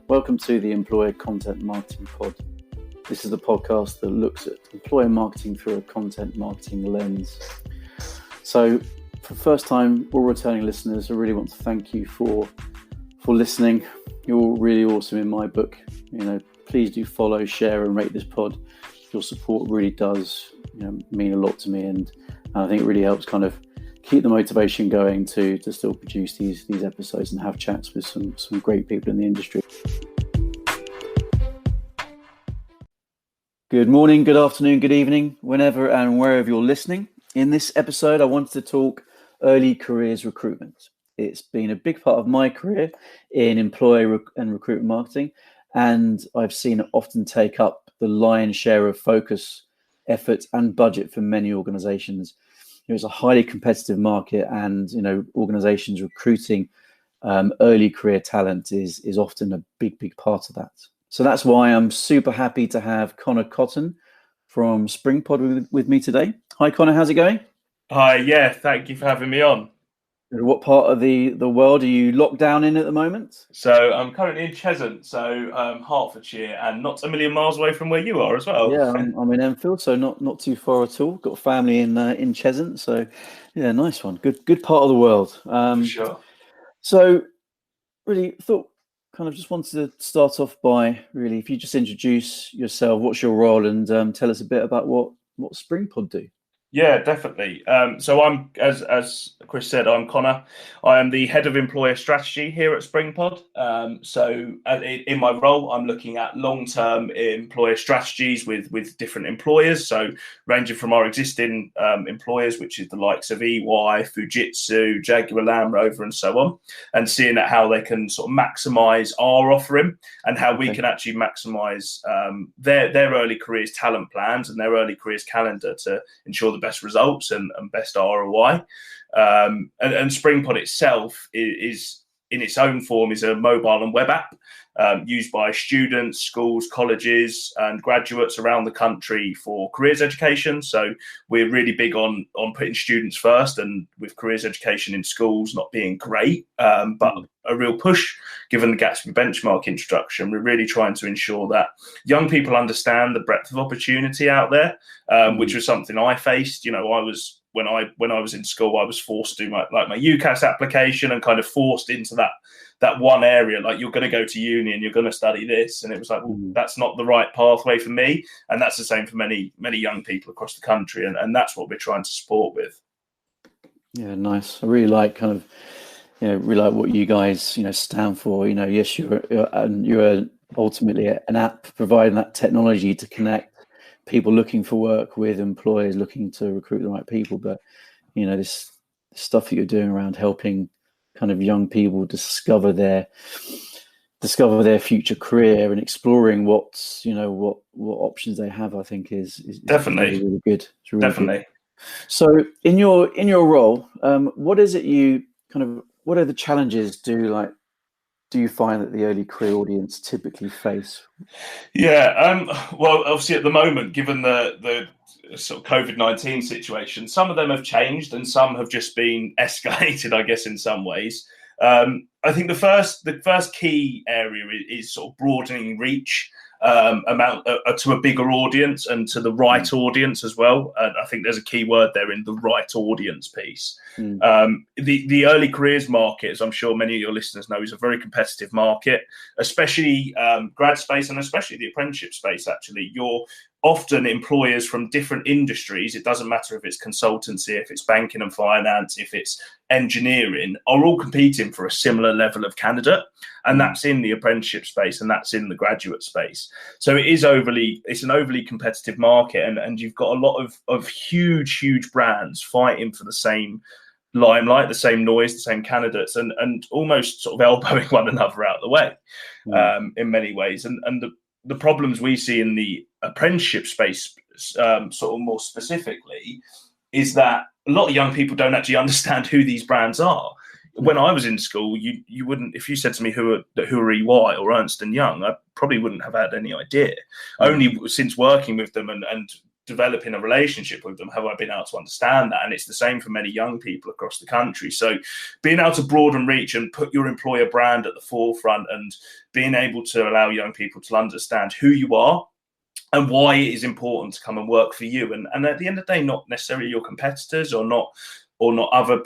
Welcome to the Employer Content Marketing Pod. This is the podcast that looks at employer marketing through a content marketing lens. So for first-time or returning listeners, I really want to thank you for listening. You're really awesome in my book. Please do follow, share and rate this pod. Your support really does mean a lot to me, and I think it really helps kind of keep the motivation going to still produce these episodes and have chats with some great people in the industry. Good morning, good afternoon, good evening, whenever and wherever you're listening. In this episode, I wanted to talk early careers recruitment. It's been a big part of my career in employer and recruitment marketing, and I've seen it often take up the lion's share of focus, effort, and budget for many organizations. It's a highly competitive market, and organizations recruiting early career talent is often a big part of that. So that's why I'm super happy to have Conor Cotton from Springpod with me today. Hi Conor, how's it going? Hi, yeah, thank you for having me on. What part of the world are you locked down in at the moment? So I'm currently in Cheshunt, so Hertfordshire, and not a million miles away from where you are as well. Yeah, I'm in Enfield, so not too far at all. Got a family in Cheshunt, so yeah, nice one. Good part of the world. For sure. So really thought kind of just wanted to start off by really, if you just introduce yourself, what's your role, and tell us a bit about what Springpod do. Yeah, definitely. So I'm, as Chris said, I'm Conor. I am the head of employer strategy here at Springpod. So in my role, I'm looking at long-term employer strategies with different employers. So ranging from our existing employers, which is the likes of EY, Fujitsu, Jaguar Land Rover, and so on, and seeing at how they can sort of maximise our offering and how we can actually maximise their early careers talent plans and their early careers calendar to ensure the best results and best ROI. And Springpod itself is in its own form is a mobile and web app used by students, schools, colleges and graduates around the country for careers education. So we're really big on putting students first, and with careers education in schools not being great, but a real push given the Gatsby benchmark introduction. We're really trying to ensure that young people understand the breadth of opportunity out there, which was something I faced. When I was in school, I was forced to do my UCAS application and kind of forced into that one area, like you're going to go to uni and you're going to study this. And it was like, well, that's not the right pathway for me. And that's the same for many young people across the country. And that's what we're trying to support with. Yeah, nice. I really like really like what you guys, stand for. Yes, you're ultimately an app providing that technology to connect people looking for work with employers looking to recruit the right people. But, this stuff that you're doing around helping kind of young people discover their future career and exploring what options they have, I think is definitely really good. It's really definitely good. So in your role, what is it what are the challenges do you find that the early career audience typically face? Yeah, well, obviously at the moment, given the sort of COVID-19 situation, some of them have changed and some have just been escalated, I guess, in some ways. I think the first key area is sort of broadening reach to a bigger audience and to the right audience as well. And I think there's a key word there in the right audience piece. The early careers market, as I'm sure many of your listeners know, is a very competitive market, especially grad space and especially the apprenticeship space. Actually, you're often employers from different industries. It doesn't matter if it's consultancy, if it's banking and finance, if it's engineering, are all competing for a similar level of candidate. And that's in the apprenticeship space and that's in the graduate space. So it's an overly competitive market, and you've got a lot of huge brands fighting for the same limelight, the same noise, the same candidates, and almost sort of elbowing one another out of the way in many ways. And the problems we see in the apprenticeship space, sort of more specifically, is that a lot of young people don't actually understand who these brands are. When I was in school, you wouldn't, if you said to me who are EY or Ernst & Young, I probably wouldn't have had any idea. Only since working with them and developing a relationship with them have I been able to understand that. And it's the same for many young people across the country. So being able to broaden reach and put your employer brand at the forefront, and being able to allow young people to understand who you are and why it is important to come and work for you. And at the end of the day, not necessarily your competitors or not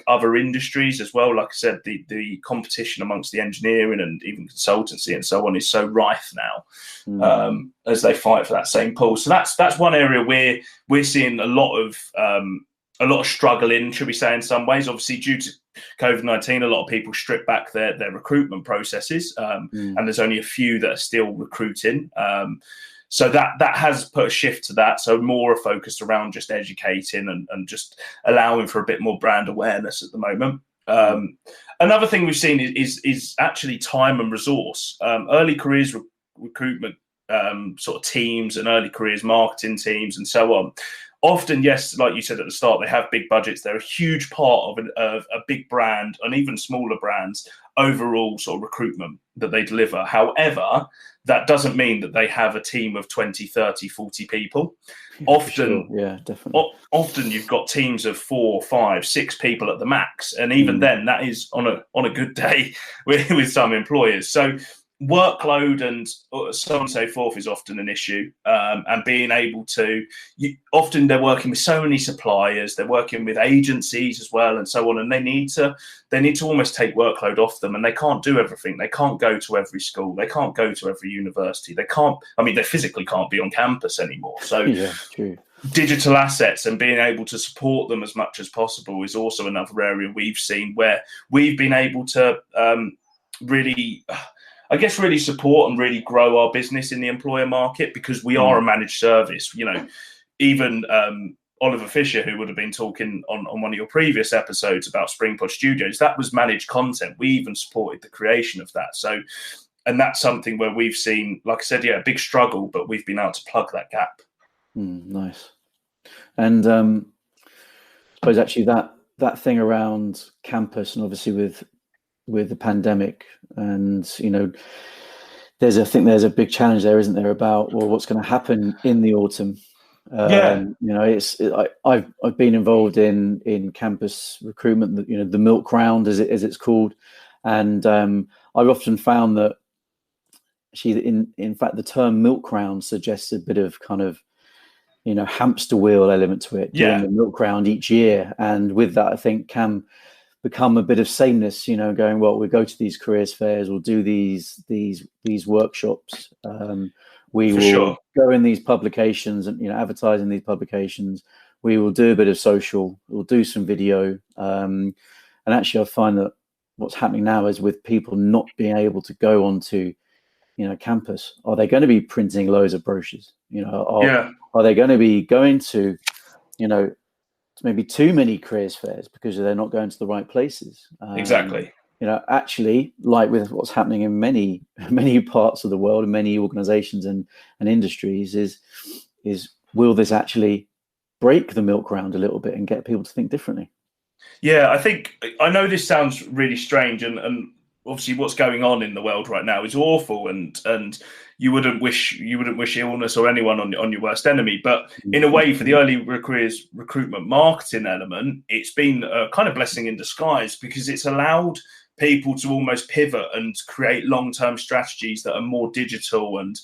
other industries as well. Like I said, the competition amongst the engineering and even consultancy and so on is so rife now, as they fight for that same pool. So that's one area where we're seeing a lot of struggle in, should we say, in some ways. Obviously, due to COVID-19, a lot of people strip back their recruitment processes, and there's only a few that are still recruiting. So that has put a shift to that. So more focused around just educating and just allowing for a bit more brand awareness at the moment. Another thing we've seen is actually time and resource. Early careers recruitment sort of teams and early careers marketing teams and so on. Often, yes, like you said at the start, they have big budgets. They're a huge part of a big brand and even smaller brands' overall sort of recruitment that they deliver. However, that doesn't mean that they have a team of 20, 30, 40 people. Often, sure. Yeah, definitely. Often you've got teams of 4, 5, 6 people at the max. And even then, that is on a good day with some employers. So workload and so on and so forth is often an issue, and being able to often they're working with so many suppliers, they're working with agencies as well and so on, and they need to almost take workload off them, and they can't do everything. They can't go to every school, they can't go to every university, they physically can't be on campus anymore. So yeah, true. Digital assets and being able to support them as much as possible is also another area we've seen where we've been able to really support and really grow our business in the employer market, because we are a managed service. Even Oliver Fisher, who would have been talking on one of your previous episodes about Springpod Studios, that was managed content. We even supported the creation of that. So, and that's something where we've seen, like I said, a big struggle, but we've been able to plug that gap. Nice. And I suppose actually that thing around campus, and obviously with the pandemic, and there's a big challenge there, isn't there, about what's going to happen in the autumn. I've been involved in campus recruitment, the milk round as it's called, and I've often found that actually in fact the term milk round suggests a bit of kind of hamster wheel element to it, doing the milk round each year, and with that I think can become a bit of sameness, going, well, we'll go to these careers fairs, we'll do these workshops, we will go in these publications and advertise in these publications, we will do a bit of social, we'll do some video, and actually I find that what's happening now is, with people not being able to go onto campus, are they going to be printing loads of brochures? Are they going to be going to maybe too many careers fairs because they're not going to the right places? Exactly. Actually, like with what's happening in many parts of the world and many organizations and industries, is will this actually break the milk round a little bit and get people to think differently? Yeah, I know this sounds really strange, and obviously what's going on in the world right now is awful, and you wouldn't wish illness or anyone on your worst enemy. But in a way, for the early careers recruitment marketing element, it's been a kind of blessing in disguise, because it's allowed people to almost pivot and create long-term strategies that are more digital, and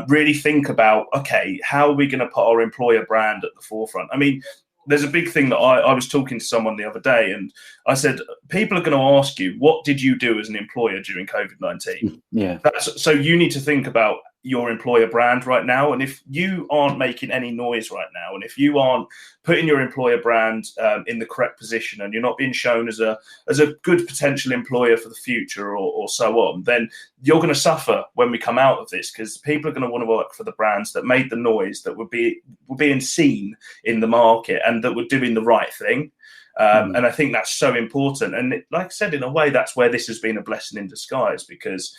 really think about, okay, how are we going to put our employer brand at the forefront? I mean, there's a big thing that I was talking to someone the other day, and I said, people are going to ask you, what did you do as an employer during COVID-19? Yeah. So you need to think about your employer brand right now. And if you aren't making any noise right now, and if you aren't putting your employer brand in the correct position, and you're not being shown as a good potential employer for the future or so on, then you're going to suffer when we come out of this, because people are going to want to work for the brands that made the noise, that were being seen in the market, and that were doing the right thing. And I think that's so important. And like I said, in a way, that's where this has been a blessing in disguise, because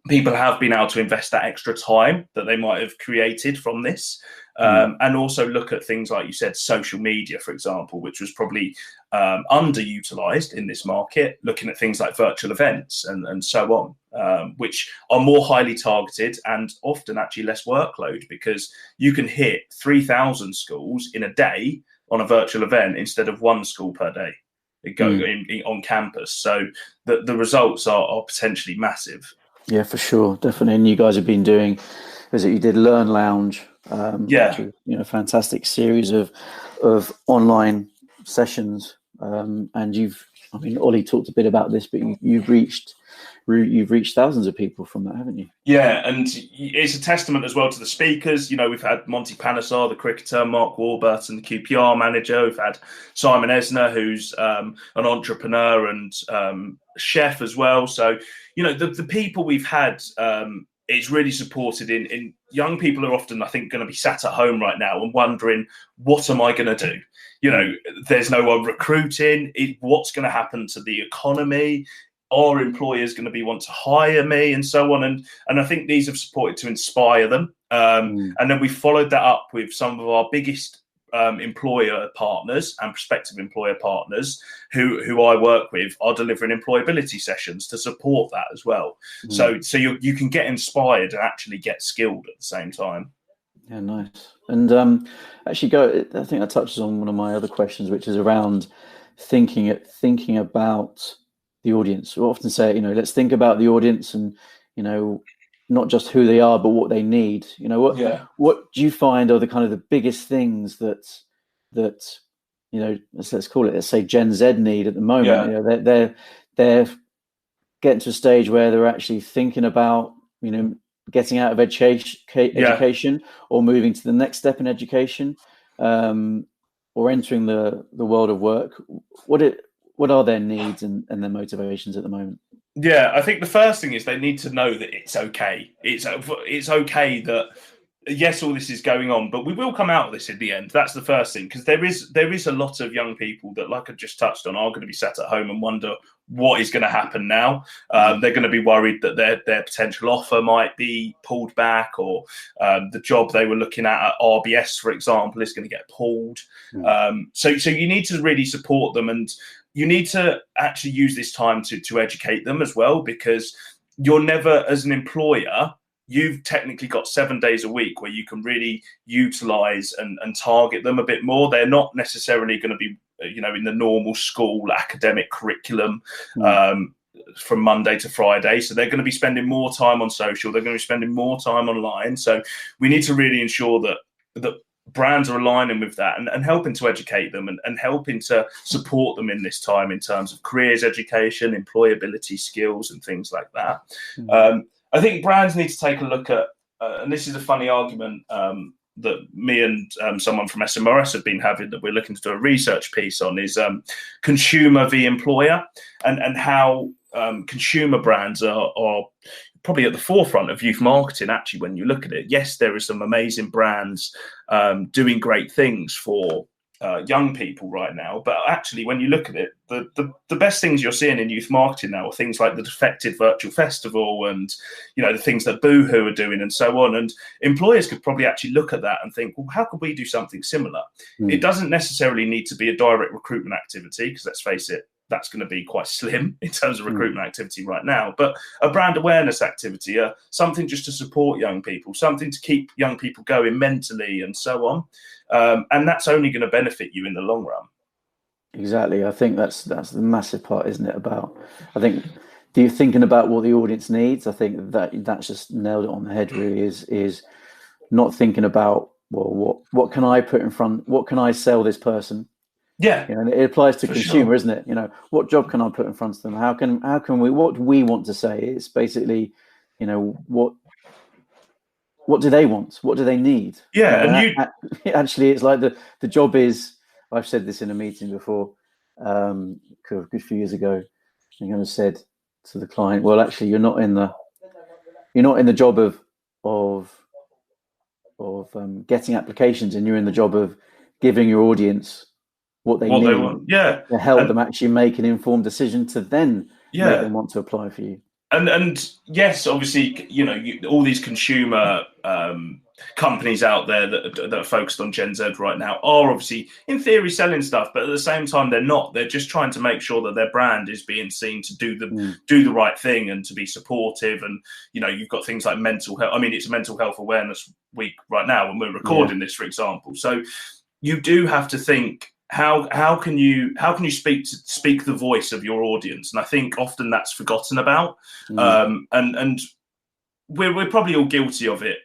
people have been able to invest that extra time that they might have created from this. And also look at things like you said, social media, for example, which was probably underutilized in this market, looking at things like virtual events and so on, which are more highly targeted and often actually less workload, because you can hit 3,000 schools in a day on a virtual event instead of one school per day on campus. So the results are potentially massive. Yeah, for sure, definitely. And you guys have been doing, you did Learn Lounge, which is, fantastic series of online sessions. And Ollie talked a bit about this, but you've reached thousands of people from that, haven't you? Yeah, and it's a testament as well to the speakers. We've had Monty Panesar, the cricketer, Mark Warburton, the QPR manager. We've had Simon Esner, who's an entrepreneur and chef as well. So, the people we've had, it's really supported in young people are often, I think, going to be sat at home right now and wondering, what am I going to do? There's no one recruiting. What's going to happen to the economy? Are employers going to want to hire me, and so on? And I think these have supported to inspire them. And then we followed that up with some of our biggest employer partners and prospective employer partners who I work with are delivering employability sessions to support that as well. So you can get inspired and actually get skilled at the same time. Yeah, nice. And actually, I think that touches on one of my other questions, which is around thinking about the audience. We often say, let's think about the audience and, not just who they are, but what they need. What do you find are the kind of the biggest things that let's call it, let's say Gen Z need at the moment? They're getting to a stage where they're actually thinking about, getting out of education or moving to the next step in education, or entering the world of work. What are their needs and their motivations at the moment? Yeah, I think the first thing is they need to know that it's okay. It's okay that, yes, all this is going on, but we will come out of this in the end. That's the first thing, because there is a lot of young people that, like I just touched on, are going to be sat at home and wonder what is going to happen now. They're going to be worried that their potential offer might be pulled back, or the job they were looking at RBS, for example, is going to get pulled. So you need to really support them, and you need to actually use this time to educate them as well, because you're never, as an employer, you've technically got 7 days a week where you can really utilize and target them a bit more. They're not necessarily going to be, in the normal school academic curriculum from Monday to Friday. So they're going to be spending more time on social. They're going to be spending more time online. So we need to really ensure that brands are aligning with that and helping to educate them and helping to support them in this time in terms of careers education, employability skills, and things like that. I think brands need to take a look at, and this is a funny argument that me and someone from SMRS have been having, that we're looking to do a research piece on, is consumer v employer, and how consumer brands are probably at the forefront of youth marketing, actually, when you look at it. Yes, there are some amazing brands doing great things for young people right now, but actually, when you look at it, the best things you're seeing in youth marketing now are things like the Defected Virtual Festival and the things that Boohoo are doing and so on. And employers could probably actually look at that and think, well, how could we do something similar? It doesn't necessarily need to be a direct recruitment activity, because let's face it, that's going to be quite slim in terms of recruitment activity right now, but a brand awareness activity, something just to support young people, something to keep young people going mentally and so on. And that's only going to benefit you in the long run. Exactly. I think that's the massive part, isn't it? I think thinking about what the audience needs. I think that's just nailed it on the head. Really, is not thinking about, well, what can I put in front? What can I sell this person? Yeah, and it applies to consumer, sure. Isn't it? What job can I put in front of them? How can we? What do we want to say? It's basically, what do they want? What do they need? Yeah, actually, it's like the job is. I've said this in a meeting before, a good few years ago. I'm going to said to the client, well, actually, you're not in the job of getting applications, and you're in the job of giving your audience what they need to help them actually make an informed decision to then make them want to apply for you. And yes, obviously, all these consumer companies out there that are focused on Gen Z right now are obviously, in theory, selling stuff, but at the same time, they're not. They're just trying to make sure that their brand is being seen to do the right thing and to be supportive. And you've got things like mental health. I mean, it's a mental health awareness week right now when we're recording this, for example. So you do have to think, how can you speak the voice of your audience? And I think often that's forgotten about. And we're probably all guilty of it.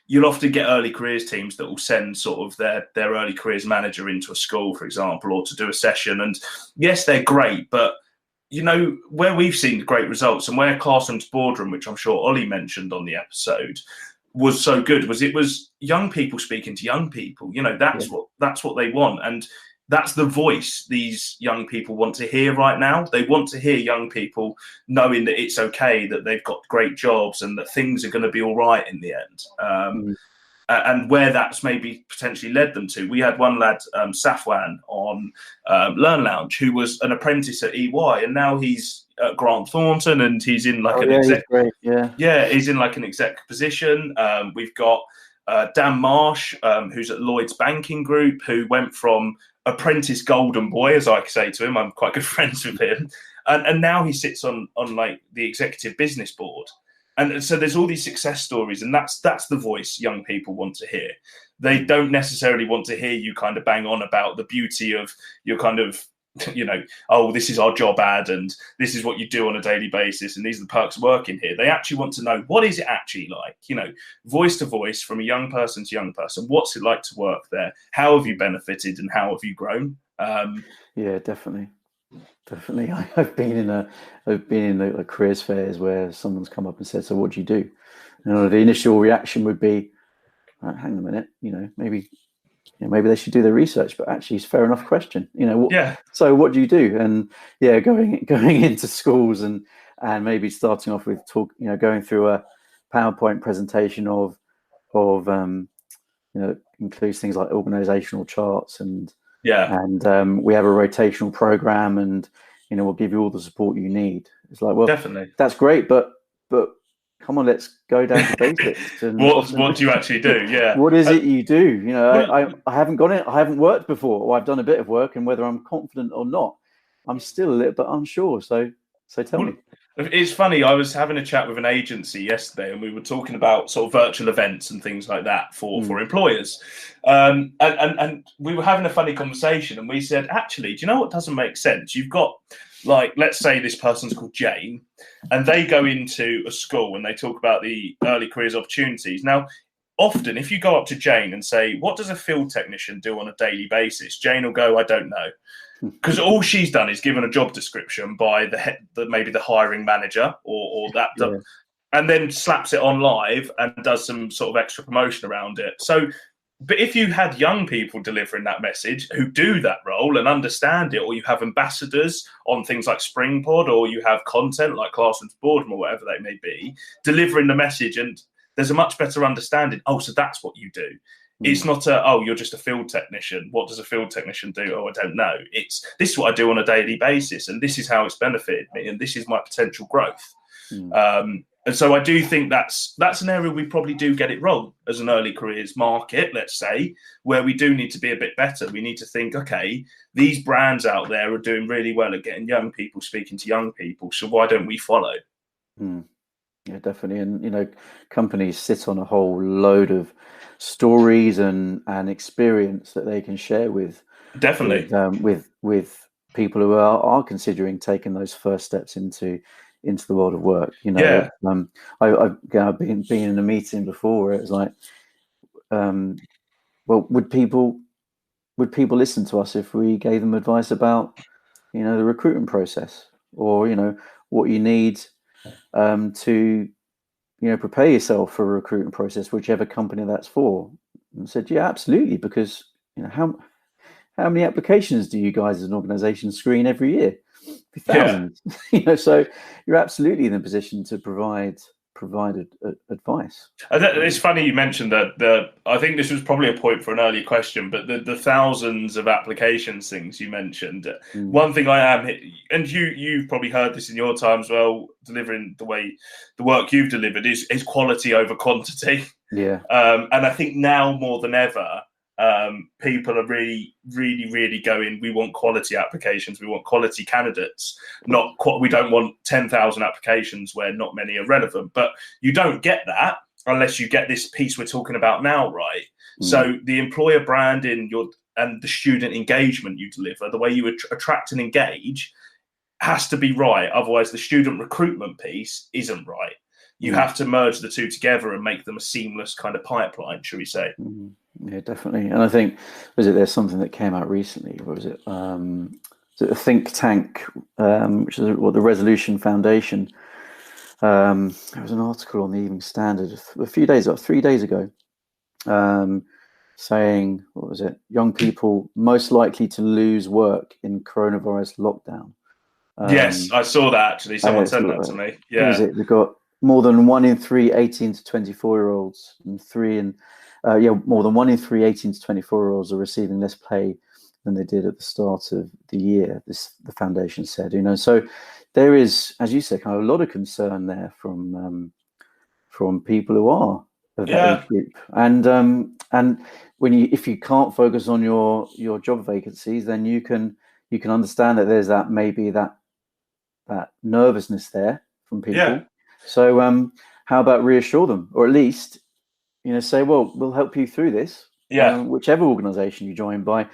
You'll often get early careers teams that will send sort of their early careers manager into a school, for example, or to do a session. And yes, they're great, but where we've seen great results and where Classroom's Boardroom, which I'm sure Ollie mentioned on the episode, was so good, was it was young people speaking to young people. That's what they want. And that's the voice these young people want to hear right now. They want to hear young people knowing that it's okay, that they've got great jobs and that things are going to be all right in the end. And where that's maybe potentially led them to. We had one lad, Safwan, on Learn Lounge, who was an apprentice at EY, and now he's at Grant Thornton, and he's in like exec. He's in like an exec position. We've got Dan Marsh, who's at Lloyd's Banking Group, who went from apprentice golden boy, as I say to him. I'm quite good friends with him, and now he sits on like the executive business board. And so there's all these success stories, and that's the voice young people want to hear. They don't necessarily want to hear you kind of bang on about the beauty of your kind of, oh, this is our job ad, and this is what you do on a daily basis, and these are the perks of working here. They actually want to know, what is it actually like? Voice to voice, from a young person to young person. What's it like to work there? How have you benefited, and how have you grown? Yeah, definitely. I've been in the careers fairs where someone's come up and said, "So what do you do?" And the initial reaction would be, "Hang on a minute, maybe they should do their research." But actually, it's a fair enough question. So what do you do? And going into schools and maybe starting off with going through a PowerPoint presentation of includes things like organizational charts and we have a rotational program, and we'll give you all the support you need. It's like, well, definitely, that's great, but come on, let's go down to basics. And what do you actually do? Yeah, what is it you do? I haven't got it. I haven't worked before, or I've done a bit of work, and whether I'm confident or not, I'm still a little bit unsure. So tell me. It's funny, I was having a chat with an agency yesterday, and we were talking about sort of virtual events and things like that for employers. And we were having a funny conversation, and we said, actually, do you know what doesn't make sense? You've got, like, let's say this person's called Jane, and they go into a school and they talk about the early careers opportunities. Now, often, if you go up to Jane and say, what does a field technician do on a daily basis? Jane will go, I don't know. Because all she's done is given a job description by maybe the hiring manager or that, and then slaps it on live and does some sort of extra promotion around it. So, but if you had young people delivering that message who do that role and understand it, or you have ambassadors on things like Springpod, or you have content like Classroom's Boardroom or whatever they may be, delivering the message, and there's a much better understanding. Oh, so that's what you do. It's not you're just a field technician. What does a field technician do? Oh, I don't know. This is what I do on a daily basis, and this is how it's benefited me, and this is my potential growth. And so I do think that's an area we probably do get it wrong as an early careers market, let's say, where we do need to be a bit better. We need to think, okay, these brands out there are doing really well at getting young people speaking to young people, so why don't we follow? Yeah, definitely. And, companies sit on a whole load of stories and experience that they can share with people who are considering taking those first steps into the world of work. I've been in a meeting before where it was like, well, would people listen to us if we gave them advice about, the recruitment process, or, what you need to prepare yourself for a recruitment process, whichever company that's for? And said, yeah, absolutely, because how many applications do you guys as an organization screen every year? Thousands. So you're absolutely in a position to provide provided advice. It's funny you mentioned that. I think this was probably a point for an earlier question, but the thousands of applications things you mentioned. One thing I am, and you've probably heard this in your time as well, delivering the work you've delivered is quality over quantity. Yeah. And I think now more than ever, people are really going, we want quality applications, we want quality candidates, we don't want 10,000 applications where not many are relevant. But you don't get that unless you get this piece we're talking about now, right? So the employer branding and the student engagement you deliver, the way you attract and engage, has to be right. Otherwise the student recruitment piece isn't right. You have to merge the two together and make them a seamless kind of pipeline, should we say? Yeah, definitely. And I think, there's something that came out recently. What was it? A think tank, which is the Resolution Foundation. There was an article on the Evening Standard a few days ago, 3 days ago, saying, what was it? Young people most likely to lose work in coronavirus lockdown. Yes, I saw that actually. Someone sent that to me. Yeah. What was it? They've got more than 1 in 3 18 to 24-year-olds, and more than 1 in 3 18 to 24-year-olds are receiving less pay than they did at the start of the year. The foundation said, so there is, as you said, kind of a lot of concern there from people who are of that age group, and if you can't focus on your job vacancies, then you can understand that there's that nervousness there from people. Yeah. So how about reassure them, or at least say, well, we'll help you through this. Yeah. Whichever organisation you join, by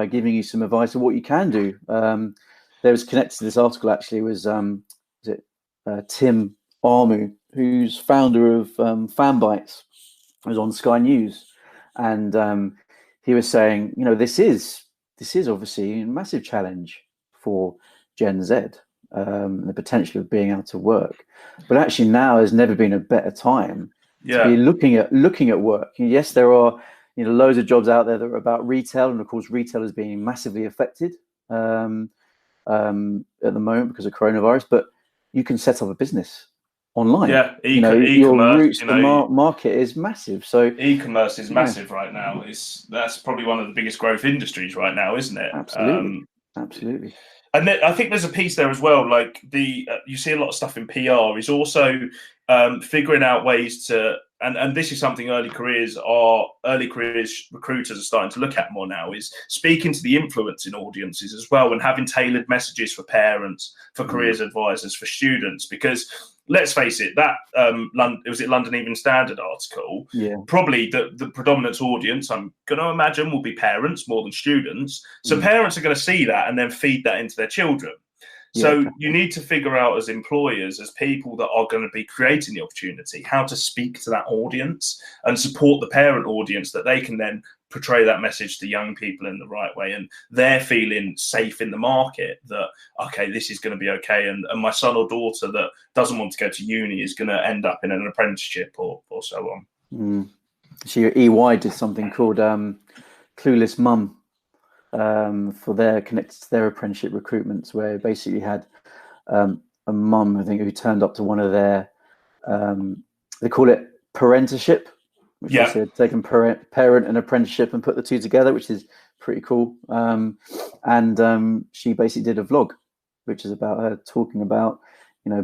giving you some advice on what you can do. There was connected to this article actually was Tim Armu, who's founder of Fanbytes. It was on Sky News, and he was saying, this is obviously a massive challenge for Gen Z, the potential of being able to work, but actually now has never been a better time to be looking at work. Yes, there are loads of jobs out there that are about retail, and of course retail is being massively affected at the moment because of coronavirus. But you can set up a business online. Yeah, e-commerce. Your routes to market is massive. So e-commerce is massive right now. That's probably one of the biggest growth industries right now, isn't it? Absolutely. And then I think there's a piece there as well. Like you see a lot of stuff in PR is also figuring out ways to, and this is something early careers recruiters are starting to look at more now, is speaking to the influencing audiences as well, and having tailored messages for parents, for careers advisors, for students. Because let's face it, that London Evening Standard article, probably the predominant audience, I'm going to imagine, will be parents more than students. So parents are going to see that and then feed that into their children. So you need to figure out, as employers, as people that are going to be creating the opportunity, how to speak to that audience and support the parent audience, that they can then portray that message to young people in the right way, and they're feeling safe in the market that, okay, this is going to be okay, and my son or daughter that doesn't want to go to uni is going to end up in an apprenticeship or so on. So EY did something called Clueless Mum, for their connected to their apprenticeship recruitments, where basically had a mum, I think, who turned up to one of their they call it parentership, which is taking parent and apprenticeship and put the two together, which is pretty cool. And she basically did a vlog, which is about her talking about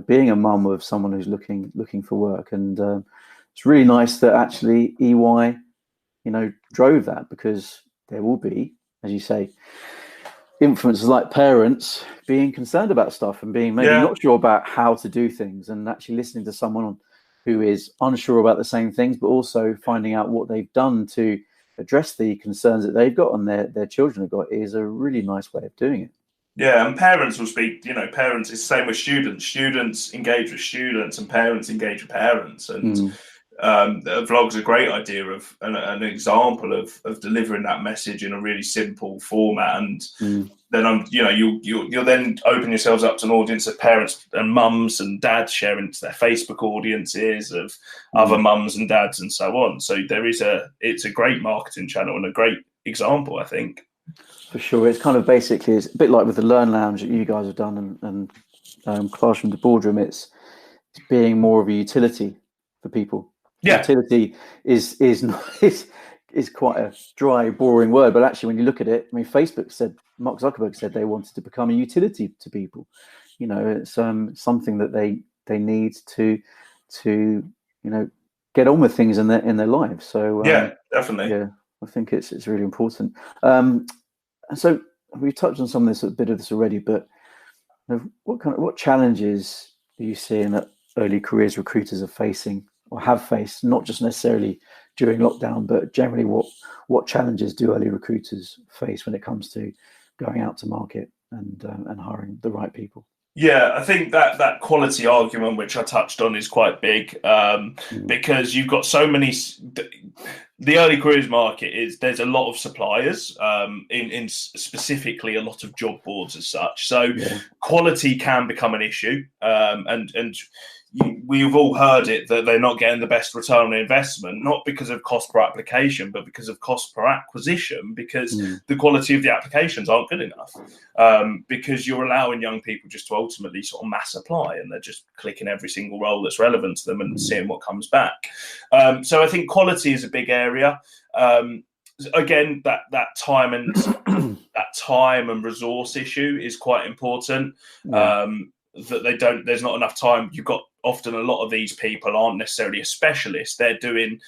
being a mum of someone who's looking for work. And it's really nice that actually EY drove that, because there will be, as you say, influencers like parents being concerned about stuff and being maybe not sure about how to do things, and actually listening to someone who is unsure about the same things, but also finding out what they've done to address the concerns that they've got and their children have got, is a really nice way of doing it. Yeah, and parents will speak, parents is the same with students. Students engage with students and parents engage with parents. And the vlog's a great idea of an example of delivering that message in a really simple format, and then you'll then open yourselves up to an audience of parents and mums and dads sharing to their Facebook audiences of other mums and dads and so on. So it's a great marketing channel and a great example, I think. For sure. It's kind of basically, it's a bit like with the Learn Lounge that you guys have done and Classroom to Boardroom. It's being more of a utility for people. Yeah. Utility is not, is quite a dry, boring word, but actually when you look at it, I mean, Mark Zuckerberg said they wanted to become a utility to people. You know, it's something that they need to get on with things in their lives. So yeah, definitely. yeah, I think it's really important. And so we've touched on some of this, a bit of this already, but what challenges are you seeing that early careers recruiters are facing or have faced, not just necessarily during lockdown, but generally what challenges do early recruiters face when it comes to going out to market and hiring the right people? Yeah, I think that quality argument, which I touched on, is quite big because you've got so many. The early careers market there's a lot of suppliers in specifically a lot of job boards as such. So quality can become an issue, and we've all heard it that they're not getting the best return on investment, not because of cost per application, but because of cost per acquisition, because the quality of the applications aren't good enough, because you're allowing young people just to ultimately sort of mass apply, and they're just clicking every single role that's relevant to them and seeing what comes back. So I think quality is a big area. Again, that time and resource issue is quite important. That there's not enough time. You've got often a lot of these people aren't necessarily a specialist. They're doing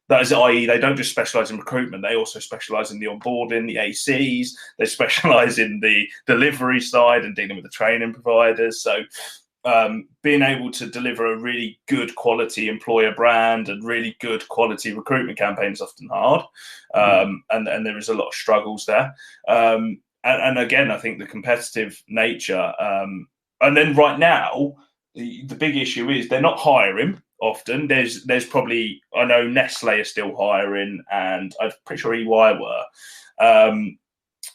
that, is, i.e., they don't just specialize in recruitment. They also specialize in the onboarding, the ACs. They specialize in the delivery side and dealing with the training providers. So being able to deliver a really good quality employer brand and really good quality recruitment campaign is often hard. And there is a lot of struggles there. And again, I think the competitive nature, and then right now, the big issue is they're not hiring often. There's probably, I know Nestle are still hiring, and I'm pretty sure EY were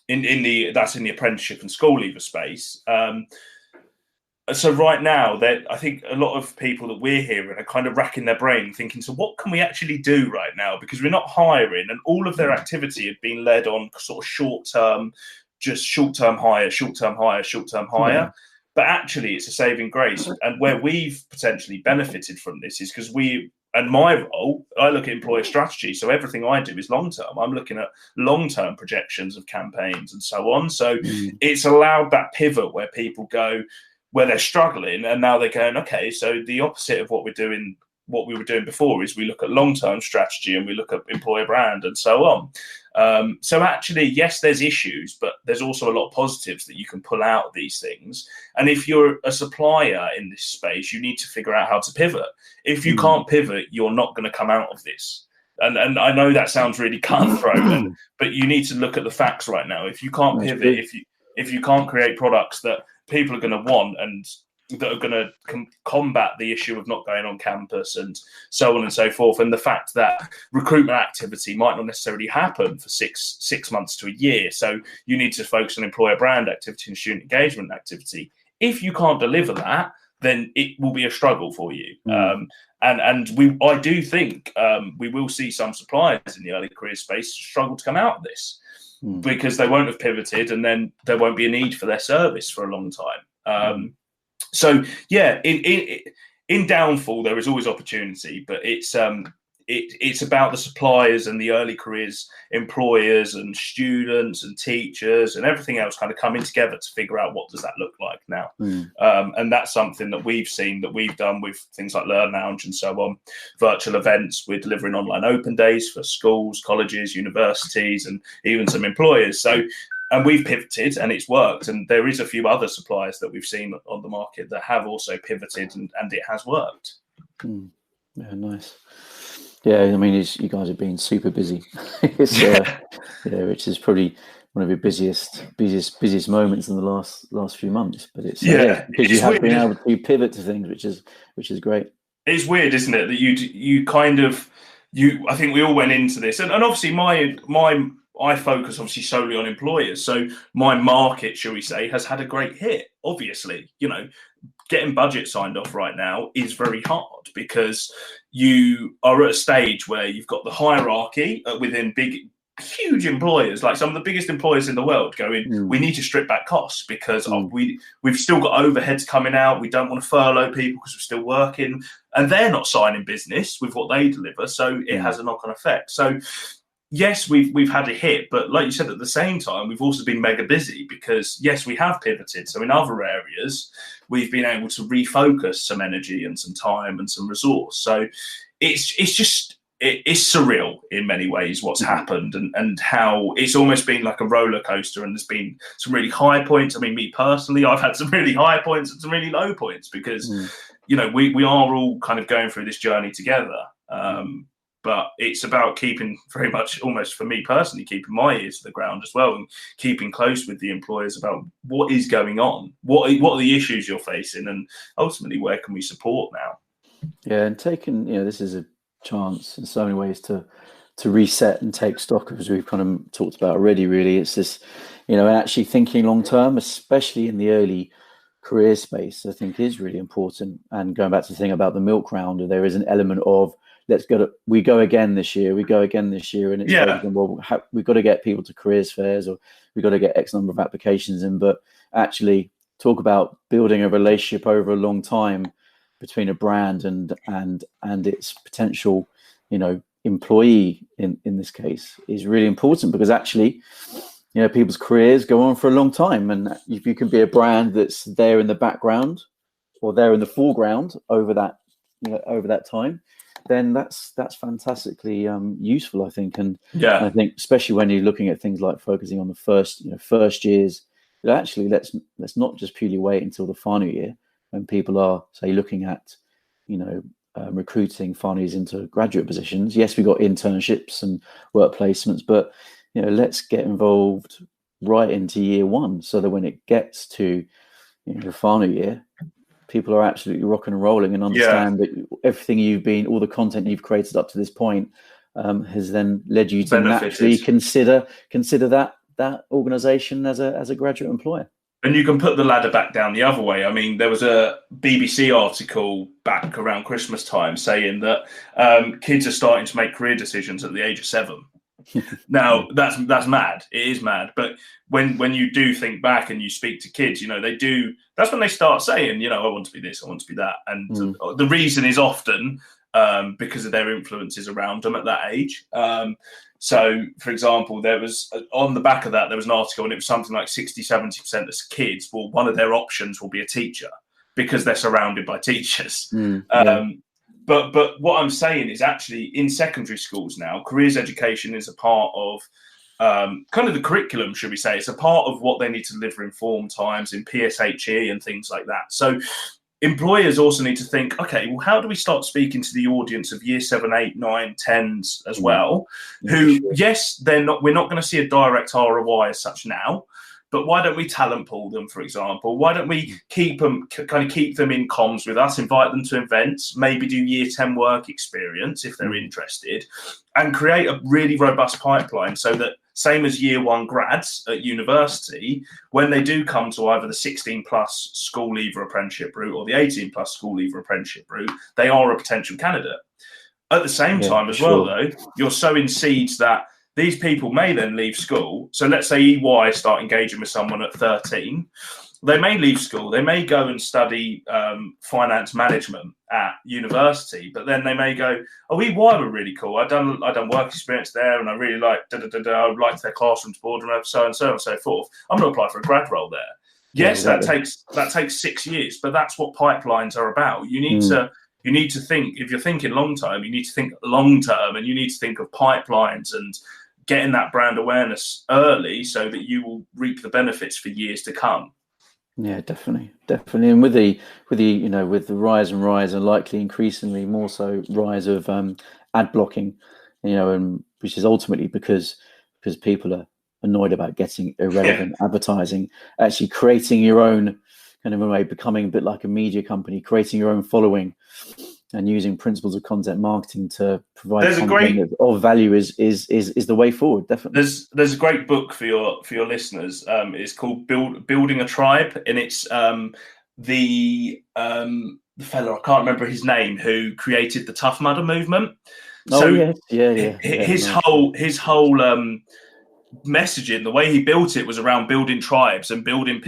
in the apprenticeship and school leaver space. So right now, I think a lot of people that we're hearing are kind of racking their brain thinking, so what can we actually do right now? Because we're not hiring, and all of their activity had been led on sort of short-term hire. Yeah. But actually, it's a saving grace. And where we've potentially benefited from this is because and my role, I look at employer strategy. So everything I do is long-term. I'm looking at long-term projections of campaigns and so on. So it's allowed that pivot where people go, where they're struggling, and now they're going, okay, so the opposite of what we were doing before is we look at long-term strategy and we look at employer brand and so on. So actually, yes, there's issues, but there's also a lot of positives that you can pull out of these things. And if you're a supplier in this space, you need to figure out how to pivot. If you can't pivot, you're not going to come out of this. And I know that sounds really cutthroat, but you need to look at the facts right now. If you can't pivot, if you can't create products that people are going to want and that are going to combat the issue of not going on campus and so on and so forth, and the fact that recruitment activity might not necessarily happen for six months to a year, so you need to focus on employer brand activity and student engagement activity. If you can't deliver that, then it will be a struggle for you. I do think we will see some suppliers in the early career space struggle to come out of this because they won't have pivoted, and then there won't be a need for their service for a long time. So yeah, in downfall there is always opportunity, but it's about the suppliers and the early careers employers and students and teachers and everything else kind of coming together to figure out what does that look like now. And that's something that we've seen, that we've done with things like Learn Lounge and so on, virtual events. We're delivering online open days for schools, colleges, universities, and even some employers. And we've pivoted and it's worked. And there is a few other suppliers that we've seen on the market that have also pivoted and it has worked. Yeah, nice. Yeah, I mean, you guys have been super busy. Which is probably one of your busiest moments in the last few months. But it's because you have been able to pivot to things, which is great. It's weird, isn't it, that you kind of I think we all went into this, and obviously I focus obviously solely on employers, so my market, shall we say, has had a great hit. Obviously, getting budget signed off right now is very hard because you are at a stage where you've got the hierarchy within huge employers, like some of the biggest employers in the world, going, we need to strip back costs because we've still got overheads coming out. We don't want to furlough people because we're still working, and they're not signing business with what they deliver. So it has a knock-on effect. So yes, we've had a hit, but like you said, at the same time, we've also been mega busy because yes, we have pivoted. So in other areas, we've been able to refocus some energy and some time and some resource. So it's surreal in many ways what's happened, and how it's almost been like a roller coaster, and there's been some really high points. I mean, me personally, I've had some really high points and some really low points because we are all kind of going through this journey together. But it's about keeping, very much almost for me personally, keeping my ears to the ground as well, and keeping close with the employers about what is going on, what are the issues you're facing, and ultimately where can we support now. Yeah, and taking, this is a chance in so many ways to reset and take stock, as we've kind of talked about already. Really, it's this, and actually thinking long term, especially in the early career space, I think is really important. And going back to the thing about the milk round, there is an element of we go again this year, and it's we've got to get people to careers fairs, or we've got to get X number of applications in. But actually talk about building a relationship over a long time between a brand and its potential, employee in this case, is really important, because actually, people's careers go on for a long time, and if you can be a brand that's there in the background or there in the foreground over that time, then that's fantastically useful, I think. And I think especially when you're looking at things like focusing on the first years, that actually let's not just purely wait until the final year when people are, say, looking at recruiting finalies into graduate positions. Yes, we've got internships and work placements, but let's get involved right into year one, so that when it gets to the final year, people are absolutely rocking and rolling and understand that everything all the content you've created up to this point has then led you to naturally consider that organization as a graduate employer. And you can put the ladder back down the other way. I mean, there was a BBC article back around Christmas time saying that kids are starting to make career decisions at the age of 7. Now, that's mad. It is mad. But when you do think back and you speak to kids, they do. That's when they start saying, I want to be this, I want to be that. And the reason is often because of their influences around them at that age. So, for example, there was on the back of that, there was an article, and it was something like 60-70% of kids, well, one of their options will be a teacher because they're surrounded by teachers. But what I'm saying is, actually in secondary schools now, careers education is a part of kind of the curriculum, should we say. It's a part of what they need to deliver in form times, in PSHE and things like that. So employers also need to think, okay, well, how do we start speaking to the audience of year 7, 8, 9, 10s as well, who, yes, we're not going to see a direct ROI as such now, but why don't we talent pool them, for example? Why don't we keep them in comms with us, invite them to events, maybe do year 10 work experience if they're interested, and create a really robust pipeline, so that same as year 1 grads at university, when they do come to either the 16 plus school leaver apprenticeship route or the 18 plus school leaver apprenticeship route, they are a potential candidate. At the same time as well, though, you're sowing seeds that these people may then leave school. So let's say EY start engaging with someone at 13. They may leave school. They may go and study finance management at university, but then they may go, "Oh, EY were really cool. I done work experience there, and I really liked I liked their classroom boardroom, so and so and so forth. I'm going to apply for a grad role there." Yes, that takes 6 years, but that's what pipelines are about. You need to think. If you're thinking long term, you need to think long term, and you need to think of pipelines and getting that brand awareness early, so that you will reap the benefits for years to come. Yeah, definitely. And with the rise and likely increasingly more so rise of ad blocking, and which is ultimately because people are annoyed about getting irrelevant advertising, actually creating your own kind of a way, becoming a bit like a media company, creating your own following, and using principles of content marketing to provide content of value is the way forward. Definitely. There's a great book for your listeners. It's called Building a Tribe, and it's the fella, I can't remember his name, who created the Tough Mudder movement. Oh So yes, yeah. his Nice. whole messaging, the way he built it was around building tribes and building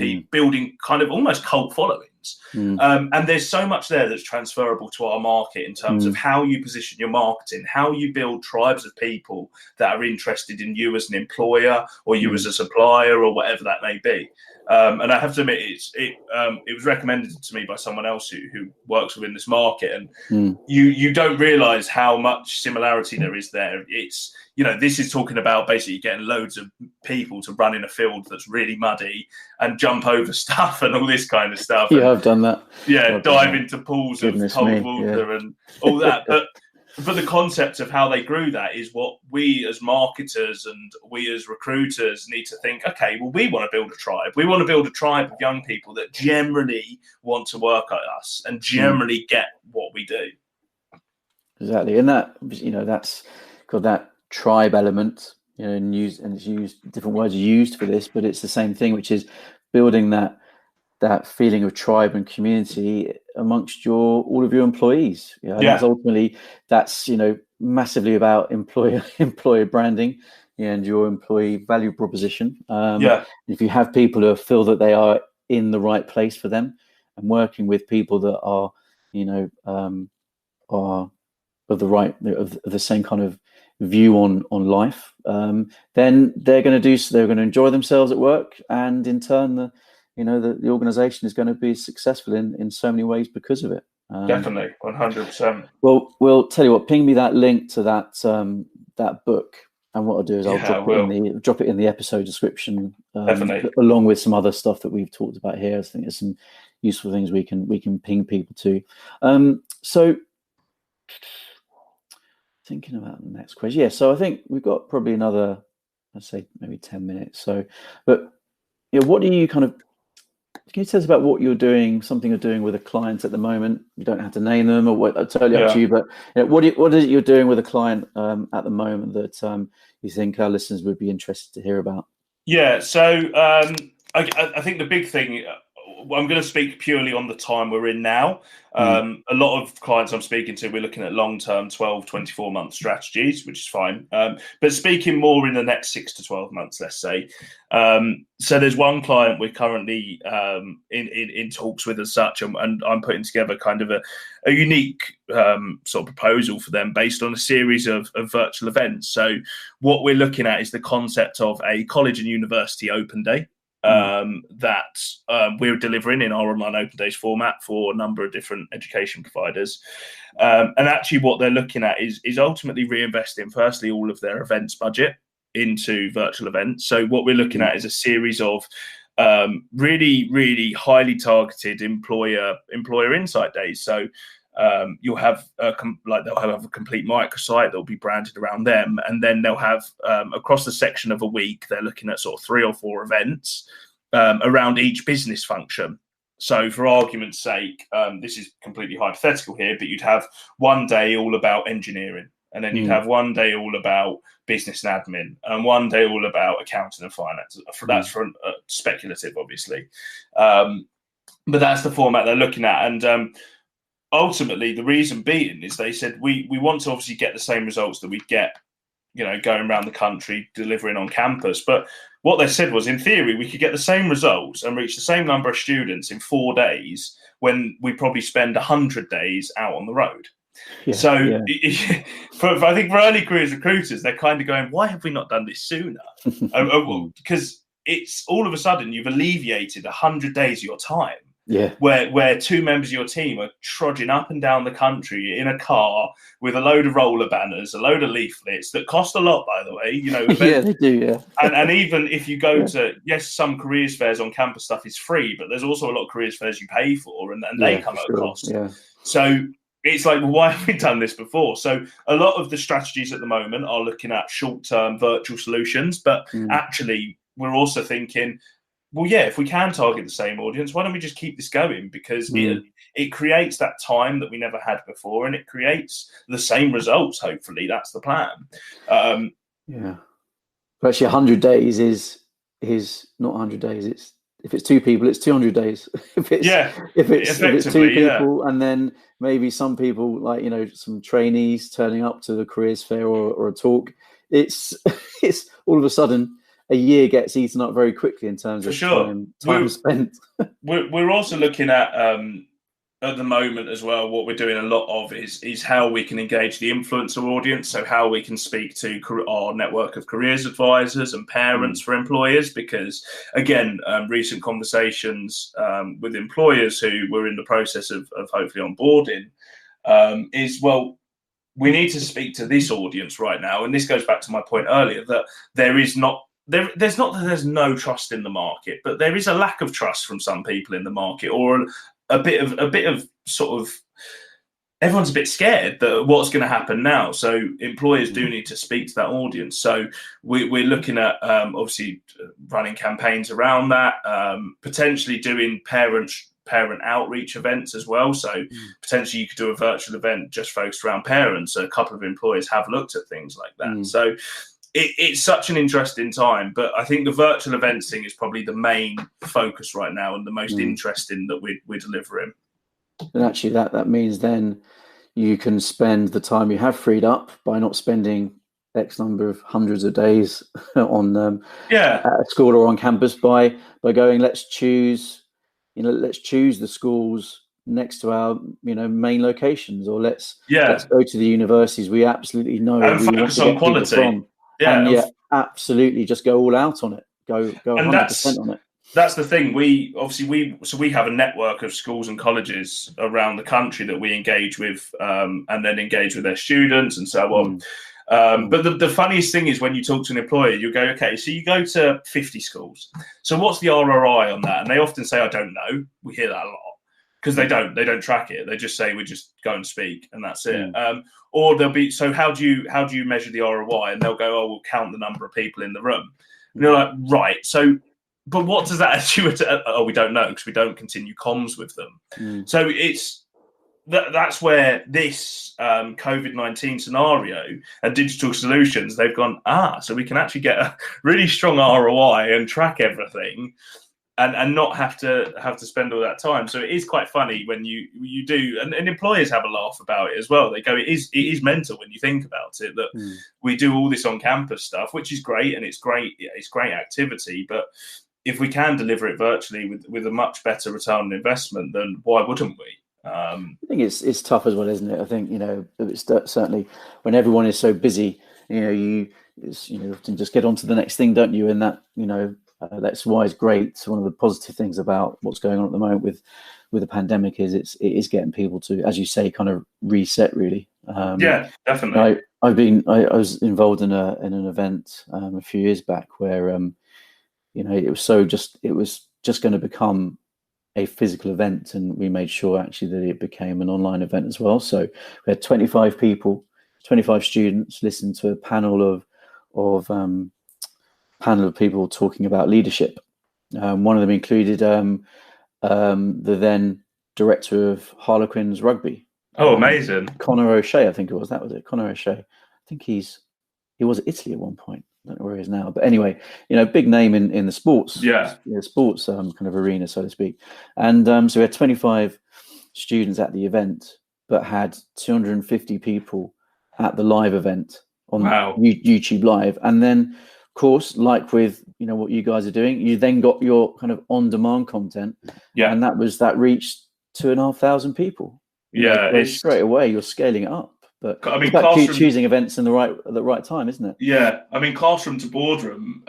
kind of almost cult followings. Mm. And there's so much there that's transferable to our market in terms of how you position your marketing, how you build tribes of people that are interested in you as an employer or you as a supplier or whatever that may be. And I have to admit, it was recommended to me by someone else who works within this market, and you don't realise how much similarity there is there. It's, this is talking about basically getting loads of people to run in a field that's really muddy and jump over stuff and all this kind of stuff. Yeah, I've done that. Yeah, dive into pools of cold water and all that. But the concept of how they grew that is what we as marketers and we as recruiters need to think, okay, well, we want to build a tribe. We want to build a tribe of young people that generally want to work at us and generally get what we do. Exactly. And that, that's got that tribe element, and it's used, different words are used for this, but it's the same thing, which is building that feeling of tribe and community amongst all of your employees. That's ultimately, that's massively about employer branding and your employee value proposition. If you have people who feel that they are in the right place for them and working with people that are are of the same kind of view on life, then they're going to enjoy themselves at work, and in turn the organization is going to be successful in so many ways because of it. Definitely, 100%. Well, we'll tell you what, ping me that link to that book, and what I'll do is I'll drop it in the episode description, along with some other stuff that we've talked about here. I think there's some useful things we can ping people to. So thinking about the next question. So I think we've got probably another, let's say maybe 10 minutes. So, but what do you can you tell us about what you're doing, something you're doing with a client at the moment? You don't have to name them, or what, totally up to you, but what is it you're doing with a client at the moment that you think our listeners would be interested to hear about? Yeah, so I think the big thing, I'm going to speak purely on the time we're in now. A lot of clients I'm speaking to, we're looking at long-term 12, 24-month strategies, which is fine. But speaking more in the next 6 to 12 months, let's say. So there's one client we're currently in talks with as such, and I'm putting together kind of a unique sort of proposal for them based on a series of virtual events. So what we're looking at is the concept of a college and university open day. That we're delivering in our online open days format for a number of different education providers. And actually what they're looking at is ultimately reinvesting, firstly, all of their events budget into virtual events. So what we're looking at is a series of really, really highly targeted employer insight days. So you'll have they'll have a complete microsite that'll be branded around them, and then they'll have across the section of a week, they're looking at sort of 3 or 4 events around each business function. So for argument's sake, this is completely hypothetical here, but you'd have one day all about engineering, and then you'd have one day all about business and admin, and one day all about accounting and finance. That's for speculative, obviously, but that's the format they're looking at. And ultimately, the reason being is they said we want to obviously get the same results that we get, going around the country delivering on campus. But what they said was, in theory, we could get the same results and reach the same number of students in 4 days when we probably spend 100 days out on the road. I think for early careers recruiters, they're kind of going, why have we not done this sooner? Because it's all of a sudden you've alleviated 100 days of your time. Where 2 members of your team are trudging up and down the country in a car with a load of roller banners, a load of leaflets that cost a lot, by the way. They do. And even if you go to, some careers fairs on campus stuff is free, but there's also a lot of careers fairs you pay for, and they come at a cost. So it's like, well, why have we done this before? So a lot of the strategies at the moment are looking at short-term virtual solutions, but actually we're also thinking, well, if we can target the same audience, why don't we just keep this going? Because it creates that time that we never had before, and it creates the same results. Hopefully, that's the plan. But actually, 100 days is not 100 days. if it's 2 people, it's 200 days. if it's 2 people, and then maybe some people, like, you know, some trainees turning up to the careers fair or a talk, it's it's all of a sudden a year gets eaten up very quickly in terms of time spent. We're also looking at the moment as well, what we're doing a lot of is how we can engage the influencer audience. So how we can speak to our network of careers advisors and parents for employers, because again, recent conversations with employers who were in the process of hopefully onboarding is, well, we need to speak to this audience right now. And this goes back to my point earlier, that there's not that there's no trust in the market, but there is a lack of trust from some people in the market, or a bit of sort of, everyone's a bit scared that what's going to happen now. So employers do need to speak to that audience. So we're looking at obviously running campaigns around that, potentially doing parent outreach events as well. So potentially you could do a virtual event just focused around parents. A couple of employers have looked at things like that. So it's such an interesting time, but I think the virtual events thing is probably the main focus right now and the most interesting that we're delivering. And actually that means then you can spend the time you have freed up by not spending X number of hundreds of days on at a school or on campus by going, let's choose the schools next to our main locations, or let's go to the universities we absolutely know and focus on quality from. Absolutely, just go all out on it. Go 100% on it. That's the thing. We have a network of schools and colleges around the country that we engage with, and then engage with their students and so on. But the funniest thing is when you talk to an employer, you go, okay, so you go to 50 schools. So what's the ROI on that? And they often say, I don't know. We hear that a lot because they don't track it. They just say, we just go and speak and that's it. Or they'll be, so how do you measure the ROI? And they'll go, oh, we'll count the number of people in the room. And you're like, right. So, but what does that actually? We don't know because we don't continue comms with them. So that's where this COVID-19 scenario and digital solutions, they've gone, so we can actually get a really strong ROI and track everything and not have to spend all that time. So it is quite funny when you do, and employers have a laugh about it as well. They go, it is mental when you think about it, that we do all this on campus stuff, which is great, and it's great activity, but if we can deliver it virtually with a much better return on investment, then why wouldn't we? I think it's tough as well, isn't it? I think, it's certainly when everyone is so busy, you often just get on to the next thing, don't you? And that, that's why it's great. One of the positive things about what's going on at the moment with the pandemic is it is getting people to, as you say, kind of reset really. Definitely. I was involved in an event a few years back where it was just going to become a physical event, and we made sure actually that it became an online event as well. So we had 25 people, 25 students listen to a panel of people talking about leadership. One of them included the then director of Harlequins rugby. Oh, amazing! Conor O'Shea, I think it was. That was it, Conor O'Shea. I think he was at Italy at one point. I don't know where he is now, but anyway, big name in the sports, sports kind of arena, so to speak. And so we had 25 students at the event, but had 250 people at the live event on YouTube Live. And then, of course, like with what you guys are doing, you then got your kind of on-demand content, and that reached 2,500 people. Straight away you're scaling it up. But I mean, it's about choosing events at the right time, isn't it? Yeah, I mean, Classroom to Boardroom,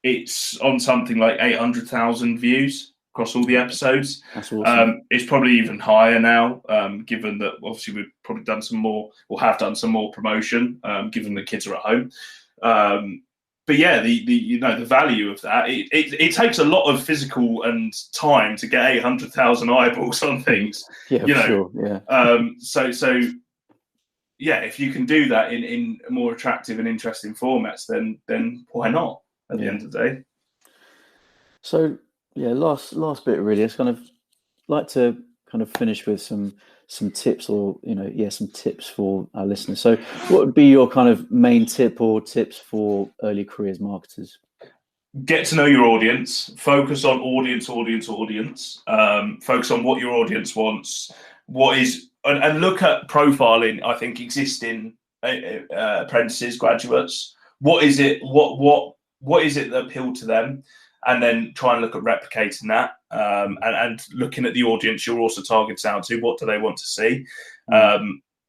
it's on something like 800,000 views across all the episodes. That's awesome. It's probably even higher now, given that obviously we've probably done some more, or have done some more promotion, given the kids are at home. But yeah, the value of that, it takes a lot of physical and time to get 800,000 eyeballs on things. Sure. Yeah. So. Yeah, if you can do that in more attractive and interesting formats, then why not? At the end of the day. So last bit really. I kind of like to kind of finish with some tips, or some tips for our listeners. So, what would be your kind of main tip or tips for early careers marketers? get to know your audience, focus on audience. Focus on what your audience wants, and look at profiling, I think, existing apprentices, graduates. What is it? What is it that appealed to them? And then try and look at replicating that, and looking at the audience you're also targeting out to. What do they want to see?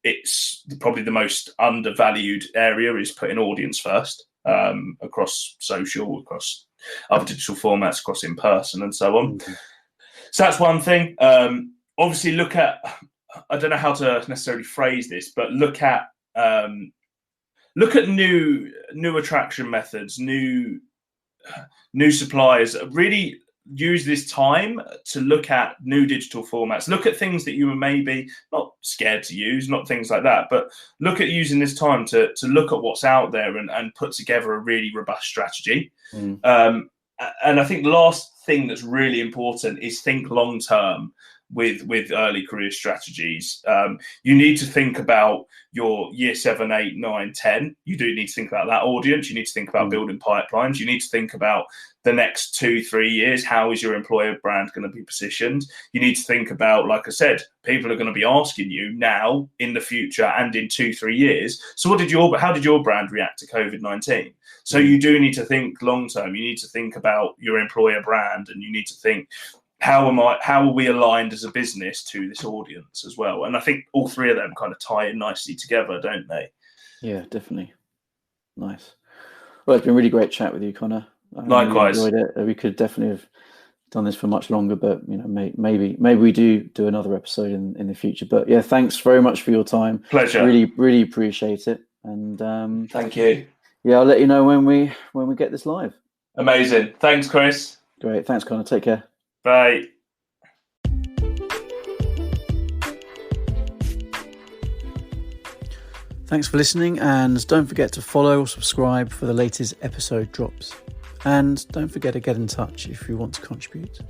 It's probably the most undervalued area is putting audience first, across social, across other digital formats, across in person, and so on. So that's one thing. Obviously, look at, I don't know how to necessarily phrase this, but look at new attraction methods, new suppliers. Really use this time to look at new digital formats. Look at things that you were maybe not scared to use, not things like that, but look at using this time to look at what's out there and put together a really robust strategy. And I think the last thing that's really important is think long term with early career strategies. You need to think about your year 7, 8, 9, 10. You do need to think about that audience. You need to think about building pipelines. You need to think about the next 2-3 years. How is your employer brand going to be positioned? You need to think about, like I said, people are going to be asking you now, in the future, and in 2-3 years. So how did your brand react to COVID-19? So you do need to think long term. You need to think about your employer brand, and you need to think, how are we aligned as a business to this audience as well? And I think all three of them kind of tie in nicely together, don't they? Yeah, definitely. Nice. Well, it's been really great chat with you, Conor. Likewise. Really enjoyed it. We could definitely have done this for much longer, but maybe we do another episode in the future. But yeah, thanks very much for your time. Pleasure. Really appreciate it. And thank you. Yeah, I'll let you know when we get this live. Amazing. Thanks, Chris. Great. Thanks, Conor. Take care. Bye. Thanks for listening, and don't forget to follow or subscribe for the latest episode drops. And don't forget to get in touch if you want to contribute.